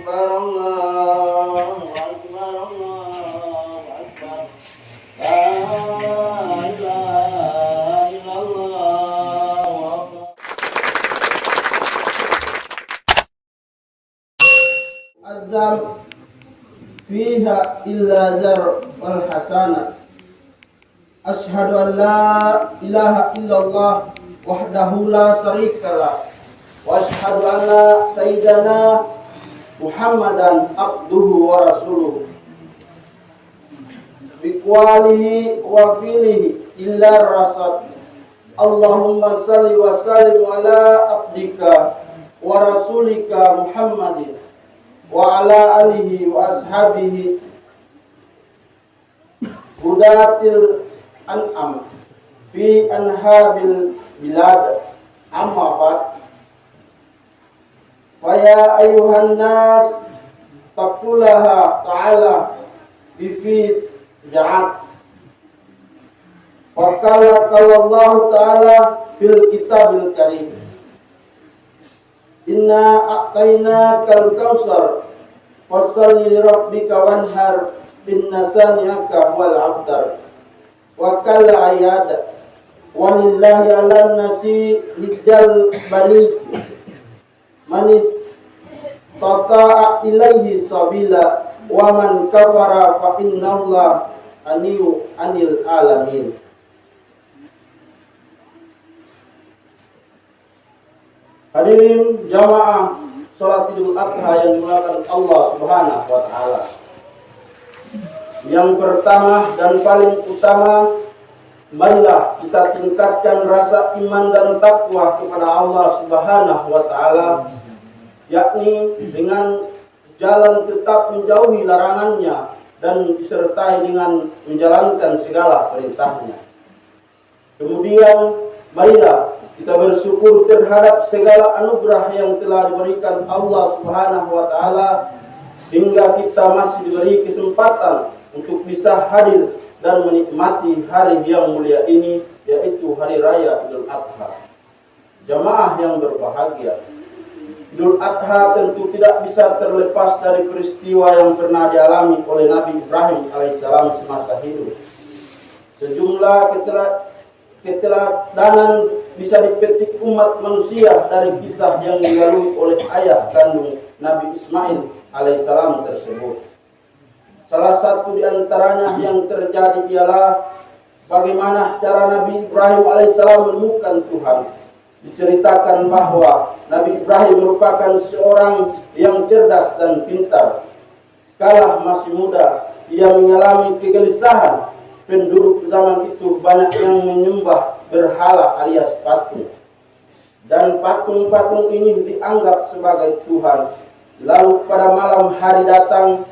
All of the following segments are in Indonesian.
أكبر الله أكبر الله أكبر لا إله إلا الله. الذنب فيها إلا زر والحسنة. أشهد أن لا إله إلا الله وحده لا شريك له وأشهد أن سيدنا محمدا عبده ورسوله بقوله وفعله إلا الرسول. اللهم صل وسلم على عبدك ورسولك محمد وعلى آله وأصحابه hudatil an'am fi anhabil bilad. Amma ba'd. Faya ayuhan nas taqullaha ta'ala bifid ja'at. Faqala qallallahu ta'ala fil kitabil karim, inna a'tainakal kautsar fassalli li rabbika wanhar inna saniyaka wal abtar. Wa kala ayat walillahi ala nasi hijjal balik manis tata'a ilaihi sabila wa man kafara fa innallaha aniyu anil alamin. Hadirin jamaah salat Idul Adha yang dimuliakan Allah Subhanahu wa taala. Yang pertama dan paling utama, marilah kita tingkatkan rasa iman dan takwa kepada Allah Subhanahu wa taala, yakni dengan jalan tetap menjauhi larangannya dan disertai dengan menjalankan segala perintahnya. Kemudian marilah kita bersyukur terhadap segala anugerah yang telah diberikan Allah Subhanahu wa taala hingga kita masih diberi kesempatan untuk bisa hadir dan menikmati hari yang mulia ini, yaitu Hari Raya Idul Adha. Jamaah yang berbahagia, Idul Adha tentu tidak bisa terlepas dari peristiwa yang pernah dialami oleh Nabi Ibrahim alaihissalam semasa hidup. Sejumlah keteladanan bisa dipetik umat manusia dari kisah yang dilalui oleh ayah kandung Nabi Ismail alaihissalam tersebut. Salah satu di antaranya yang terjadi ialah bagaimana cara Nabi Ibrahim alaihissalam menemukan Tuhan. Diceritakan bahwa Nabi Ibrahim merupakan seorang yang cerdas dan pintar. Kala masih muda, ia mengalami kegelisahan. Penduduk zaman itu banyak yang menyembah berhala alias patung. Dan patung-patung ini dianggap sebagai Tuhan. Lalu pada malam hari datang,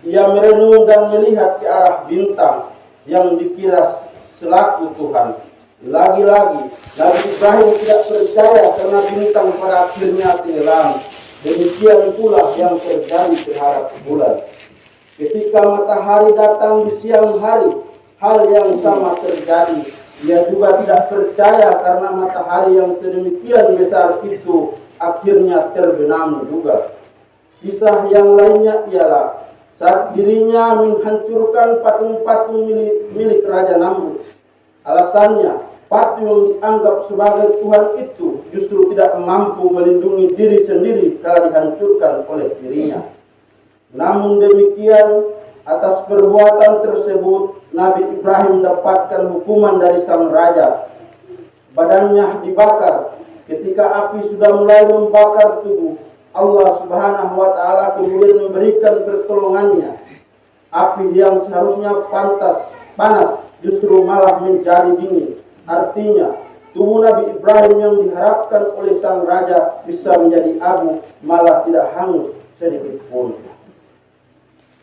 ia merenung dan melihat ke arah bintang yang dikira selaku Tuhan. Lagi-lagi Nabi Ibrahim tidak percaya karena bintang pada akhirnya tenggelam. Demikian pula yang terjadi terhadap bulan. Ketika matahari datang di siang hari, hal yang sama terjadi. Ia juga tidak percaya karena matahari yang sedemikian besar itu akhirnya terbenam juga. Kisah yang lainnya ialah saat dirinya menghancurkan patung-patung milik Raja Namrud. Alasannya, patung yang dianggap sebagai Tuhan itu justru tidak mampu melindungi diri sendiri kalau dihancurkan oleh dirinya. Namun demikian, atas perbuatan tersebut, Nabi Ibrahim mendapatkan hukuman dari sang raja. Badannya dibakar. Ketika api sudah mulai membakar tubuh, Allah Subhanahu wa taala kemudian memberikan pertolongannya. Api yang seharusnya panas justru malah menjadi dingin. Artinya, tubuh Nabi Ibrahim yang diharapkan oleh sang raja bisa menjadi abu malah tidak hangus sedikit pun.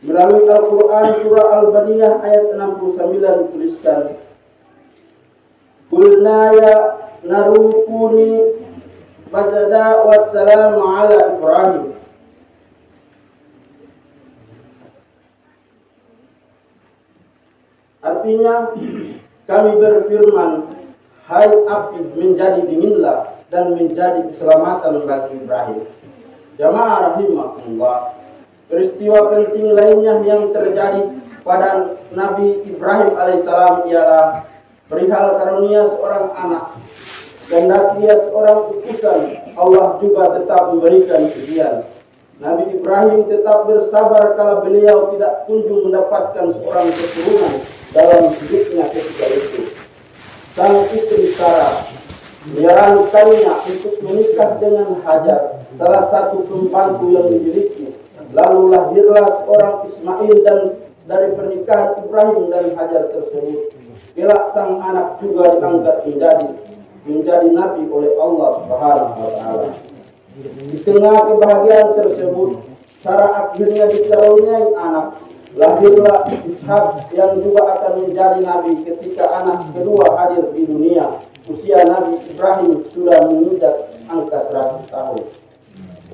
Melalui Al-Quran surah Al-Baniyah ayat 69 dituliskan, Qulna ya narukuni Bajada wassalamu ala Ibrahim. Artinya, kami berfirman, hai api menjadi dinginlah dan menjadi keselamatan bagi Ibrahim. Jamaah rahimahullah, Peristiwa penting lainnya yang terjadi pada Nabi Ibrahim alaihissalam ialah perihal karunia seorang anak. Kendati dia seorang utusan, Allah juga tetap memberikan ujian. Nabi Ibrahim tetap bersabar kala beliau tidak kunjung mendapatkan seorang keturunan dalam hidupnya ketika itu. Sang istri Sarah menyarankannya untuk menikah dengan Hajar, salah satu pembantu yang dimiliki. Lalu lahirlah seorang Ismail dan dari pernikahan Ibrahim dan Hajar tersebut, kelak sang anak juga diangkat menjadi nabi oleh Allah Subhanahu wa taala. Di tengah kebahagiaan tersebut, Sarah akhirnya dikaruniai anak. Lahirlah Ishak yang juga akan menjadi nabi ketika anak kedua hadir di dunia. Usia Nabi Ibrahim sudah menginjak angka 100 tahun.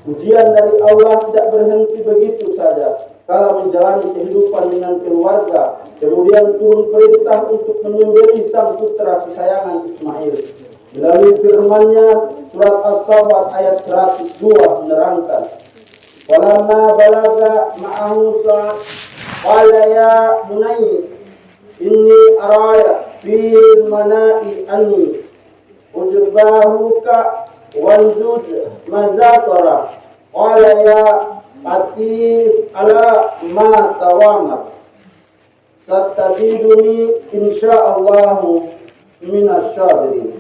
Ujian dari Allah tidak berhenti begitu saja. Kala menjalani kehidupan dengan keluarga, kemudian turun perintah untuk menyembelih sang putra kesayangan Ismail. Melalui firman-Nya, surat As-Saffat ayat 102 menerangkan, "Walamma balaga ma'ahu Musa, qala ya bunayya inni araya fi manai anni ujbahuka wanzud mazakara qala ya ati ala ma tawamar satajiduni insyaallahu minasyabirin."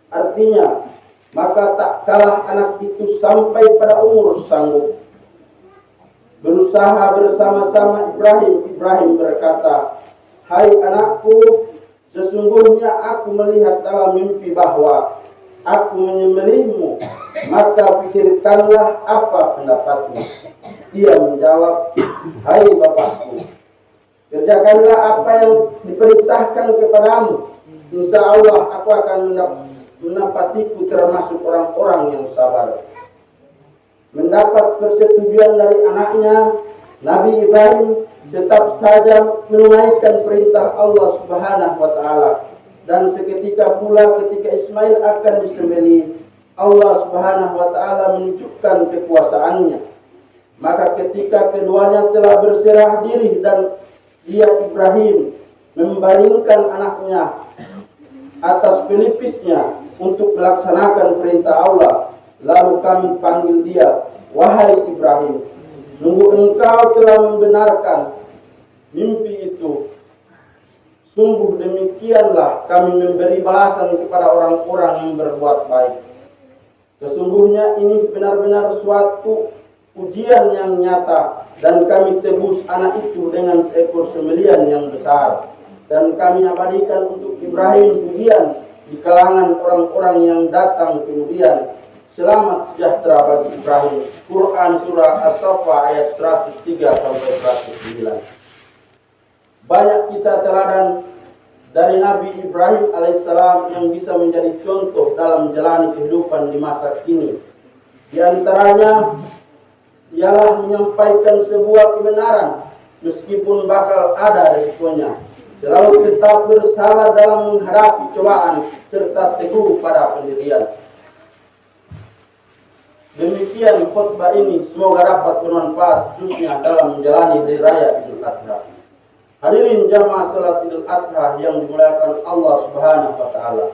Artinya, maka tak kalah anak itu sampai pada umur sanggup berusaha bersama-sama Ibrahim berkata, "Hai anakku, sesungguhnya aku melihat dalam mimpi bahwa aku menyembelihmu, maka pikirkanlah apa pendapatmu." Ia menjawab, "Hai bapakku, kerjakanlah apa yang diperintahkan kepadamu. Insya Allah aku akan menapatiku termasuk orang-orang yang sabar." Mendapat persetujuan dari anaknya, Nabi Ibrahim tetap saja menunaikan perintah Allah Subhanahu wa taala. Dan seketika pula ketika Ismail akan disembelih, Allah Subhanahu wa taala menunjukkan kekuasaannya. Maka ketika keduanya telah berserah diri dan dia Ibrahim membaringkan anaknya atas pelipisnya untuk melaksanakan perintah Allah, lalu kami panggil dia, "Wahai Ibrahim, sungguh engkau telah membenarkan mimpi itu. Sungguh demikianlah kami memberi balasan kepada orang-orang yang berbuat baik. Sesungguhnya ini benar-benar suatu ujian yang nyata, dan kami tebus anak itu dengan seekor sembelihan yang besar. Dan kami abadikan untuk Ibrahim pujian di kalangan orang-orang yang datang kemudian. Selamat sejahtera bagi Ibrahim." Quran surah As-Saffat ayat 103 sampai 109. Banyak kisah teladan dari Nabi Ibrahim alaihissalam yang bisa menjadi contoh dalam menjalani kehidupan di masa kini. Di antaranya ialah menyampaikan sebuah kebenaran meskipun bakal ada resikonya. Selalu tetap bersabar dalam menghadapi cobaan serta teguh pada pendirian. Demikian khutbah ini, semoga dapat bermanfaat khususnya dalam menjalani hari raya Idul Adha. Hadirin jamaah salat Idul Adha yang dimuliakan Allah Subhanahu wa taala.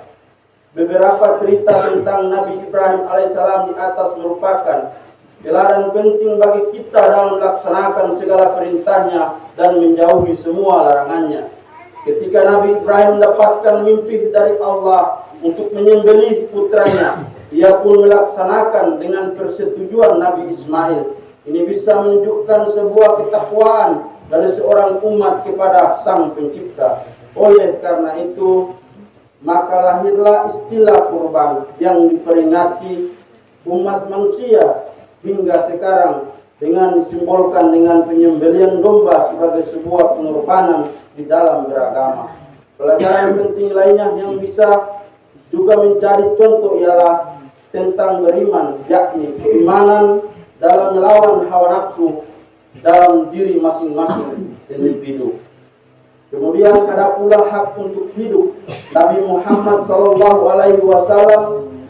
Beberapa cerita tentang Nabi Ibrahim alaihissalam di atas merupakan gelaran penting bagi kita dalam melaksanakan segala perintahnya dan menjauhi semua larangannya. Ketika Nabi Ibrahim mendapatkan mimpi dari Allah untuk menyembelih putranya, ia pun melaksanakan dengan persetujuan Nabi Ismail. Ini bisa menunjukkan sebuah ketakwaan dari seorang umat kepada Sang Pencipta. Oleh karena itu, maka lahirlah istilah kurban yang diperingati umat manusia hingga sekarang dengan disimbolkan dengan penyembelihan domba sebagai sebuah pengorbanan di dalam beragama. Pelajaran penting lainnya yang bisa juga mencari contoh ialah tentang beriman, yakni keimanan dalam melawan hawa nafsu dalam diri masing-masing individu. Kemudian ada pula hak untuk hidup. Nabi Muhammad SAW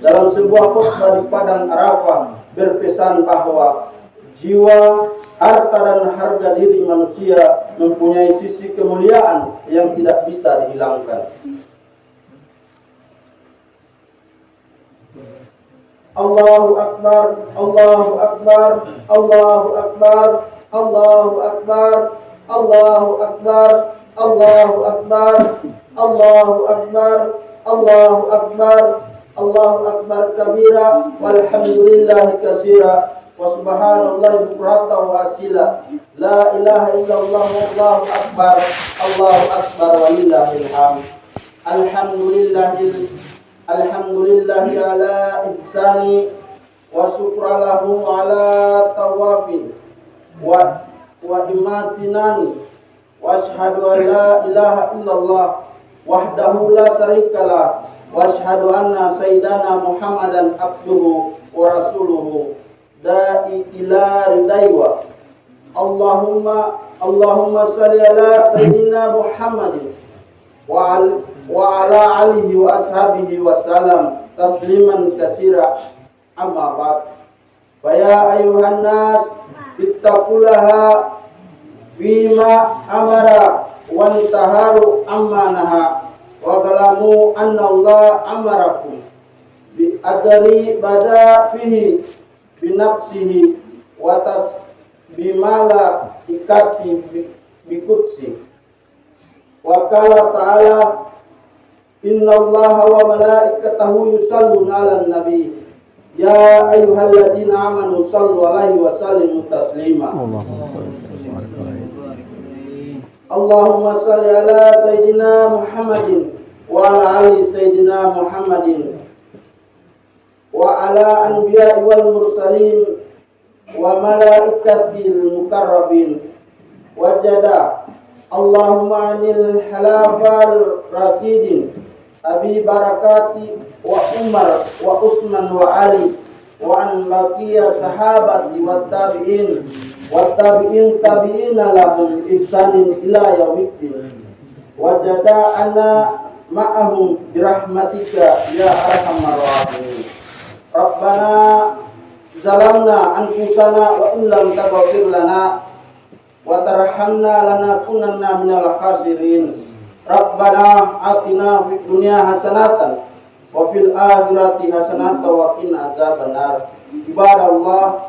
dalam sebuah khutbah di Padang Arafah berpesan bahwa jiwa Harta dan harga diri manusia mempunyai sisi kemuliaan yang tidak bisa dihilangkan. Allahu Akbar, Allahu Akbar, Allahu Akbar, Allahu Akbar, Allahu Akbar, Allahu Akbar, Allahu Akbar, Allahu Akbar, Allahu Akbar kabira, walhamdulillahi katsira. Subhanallah bukrata wa asila. La ilaha illallah wallahu akbar. Allahu akbar walillahil hamd. Alhamdulillahi ala ihsani wa syukralahu ala tawafin wa imatinan wa asyhadu an la ilaha illallah wahdahu la syarikalah wa asyhadu anna sayyidana Muhammadan abduhu wa rasuluhu da'i ila ridaiwa. Allahumma salli ala sayyidina Muhammadin wa ala alihi wa ashabihi wa salam tasliman katsira. Amma ba'd. Fa ya ayuhan nas ittaqullaha bima amara wa taharu amma naha wa galamu anna Allah amarakum bi adri bada fihi binafsihi wa tasbimala ikati bikutsi wa qala ta'ala innallaha wa malaikatahu yusalluna 'alan nabi ya ayyuhalladzina amanu sallu 'alaihi wa sallimu taslima. Allahumma salli ala sayyidina Muhammadin wa ala ali sayyidina Muhammadin wa ala anbiya'i wal mursalin wa malaikatil mukarrabin wajada. Allahumma anil halafal rasidin Abi Barakati wa Umar wa Usman wa Ali wa an baqiya sahabati wat tabi'in tabi'ina lahum ihsanin ila yaumiddin wajada ana ma'ahum birahmatika ya arhamar rahimin. Rabbana zalamna anfusana wa illam taghfir lana wa tarhamna lanakunanna minal khasirin. Rabbana atina fid dunya hasanatan wa fil akhirati hasanatan wa qina azabannar. Ibadallah